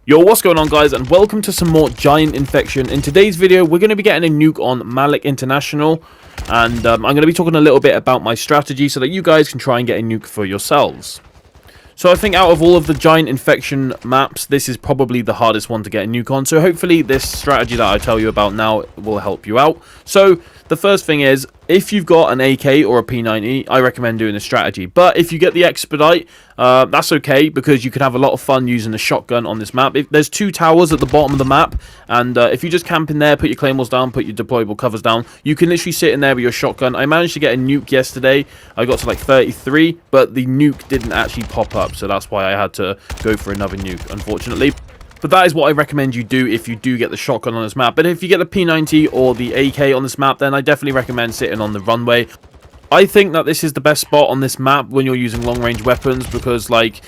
Yo, what's going on, guys, and welcome to some more Giant Infection. In today's video, we're going to be getting a nuke on MALIK International, and I'm going to be talking a little bit about my strategy so that you guys can try and get a nuke for yourselves. So I think out of all of the Giant Infection maps, this is probably the hardest one to get a nuke on. So hopefully this strategy that I tell you about now will help you out. So the first thing is, if you've got an AK or a P90, I recommend doing this strategy. But if you get the Expedite, that's okay, because you can have a lot of fun using the shotgun on this map. There's two towers at the bottom of the map, and if you just camp in there, put your claymores down, put your deployable covers down, you can literally sit in there with your shotgun. I managed to get a nuke yesterday. I got to like 33, but the nuke didn't actually pop up, so that's why I had to go for another nuke, unfortunately. But that is what I recommend you do if you do get the shotgun on this map. But if you get the P90 or the AK on this map, then I definitely recommend sitting on the runway. I think that this is the best spot on this map when you're using long-range weapons, because, like,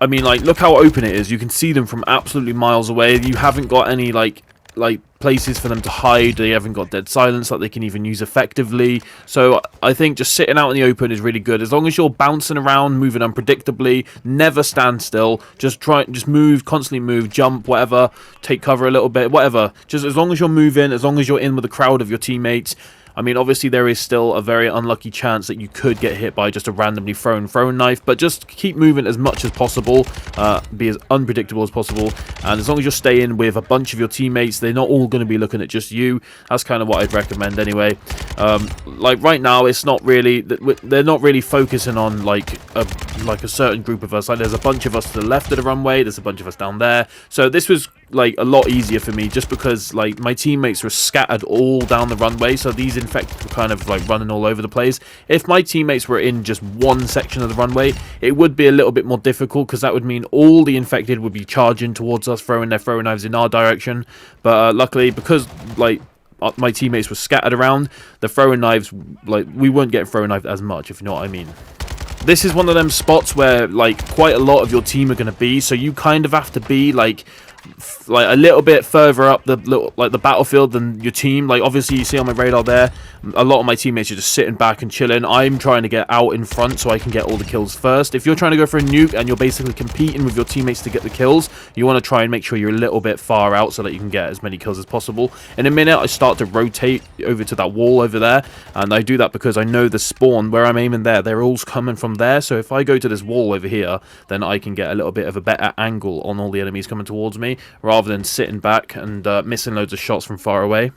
I mean, like, look how open it is. You can see them from absolutely miles away. You haven't got any, like places for them to hide. They haven't got dead silence that they can even use effectively. So I think just sitting out in the open is really good. As long as you're bouncing around, moving unpredictably, never stand still. Just move, constantly move, jump, whatever. Take cover a little bit, whatever. Just as long as you're moving, as long as you're in with a crowd of your teammates. I mean, obviously there is still a very unlucky chance that you could get hit by just a randomly thrown throwing knife, but just keep moving as much as possible, be as unpredictable as possible, and as long as you're staying with a bunch of your teammates, they're not all going to be looking at just you. That's kind of what I'd recommend anyway. Like right now, it's not really, they're not really focusing on like a certain group of us. Like there's a bunch of us to the left of the runway, there's a bunch of us down there, so this was like a lot easier for me just because like my teammates were scattered all down the runway, so these infected were kind of like running all over the place. If my teammates were in just one section of the runway, it would be a little bit more difficult, because that would mean all the infected would be charging towards us, throwing their throwing knives in our direction. But luckily, because like my teammates were scattered around, the throwing knives, like, we weren't getting throwing knives as much, if you know what I mean. This is one of them spots where like quite a lot of your team are going to be, so you kind of have to be like a little bit further up the battlefield than your team. Like obviously you see on my radar there, a lot of my teammates are just sitting back and chilling. I'm trying to get out in front so I can get all the kills first. If you're trying to go for a nuke and you're basically competing with your teammates to get the kills, you want to try and make sure you're a little bit far out so that you can get as many kills as possible. In a minute I start to rotate over to that wall over there, and I do that because I know the spawn where I'm aiming there, they're all coming from there. So if I go to this wall over here, then I can get a little bit of a better angle on all the enemies coming towards me, rather than sitting back and missing loads of shots from far away.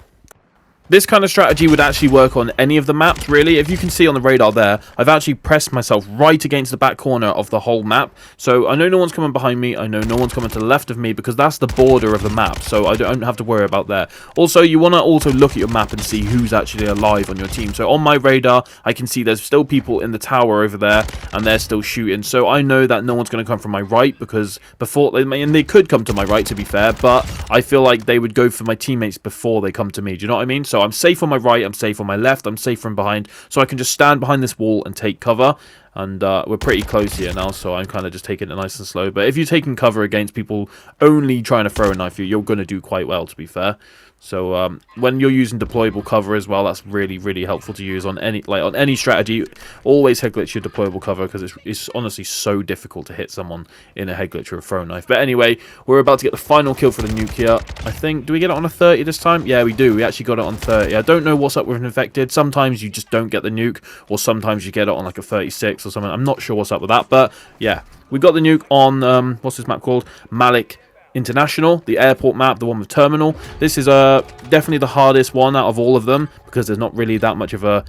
This kind of strategy would actually work on any of the maps, really. If you can see on the radar there, I've actually pressed myself right against the back corner of the whole map. So I know no one's coming behind me. I know no one's coming to the left of me, because that's the border of the map. So I don't have to worry about that. Also, you want to also look at your map and see who's actually alive on your team. So on my radar, I can see there's still people in the tower over there, and they're still shooting. So I know that no one's going to come from my right, because they could come to my right, to be fair, but I feel like they would go for my teammates before they come to me. Do you know what I mean? So I'm safe on my right, I'm safe on my left, I'm safe from behind, so I can just stand behind this wall and take cover. And we're pretty close here now, so I'm kind of just taking it nice and slow. But if you're taking cover against people only trying to throw a knife, you're going to do quite well, to be fair. So when you're using deployable cover as well, that's really, really helpful to use on any strategy. Always head glitch your deployable cover, because it's honestly so difficult to hit someone in a head glitch or a throw knife. But anyway, we're about to get the final kill for the nuke here. I think, do we get it on a 30 this time? Yeah, we do. We actually got it on 30. I don't know what's up with an infected. Sometimes you just don't get the nuke, or sometimes you get it on like a 36 or something. I'm not sure what's up with that, but yeah, we got the nuke on what's this map called? MALIK International, the airport map, the one with terminal. This is definitely the hardest one out of all of them, because there's not really that much of a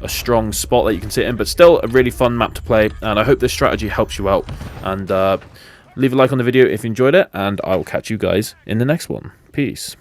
strong spot that you can sit in, but still a really fun map to play, and I hope this strategy helps you out. And leave a like on the video if you enjoyed it, and I will catch you guys in the next one. Peace.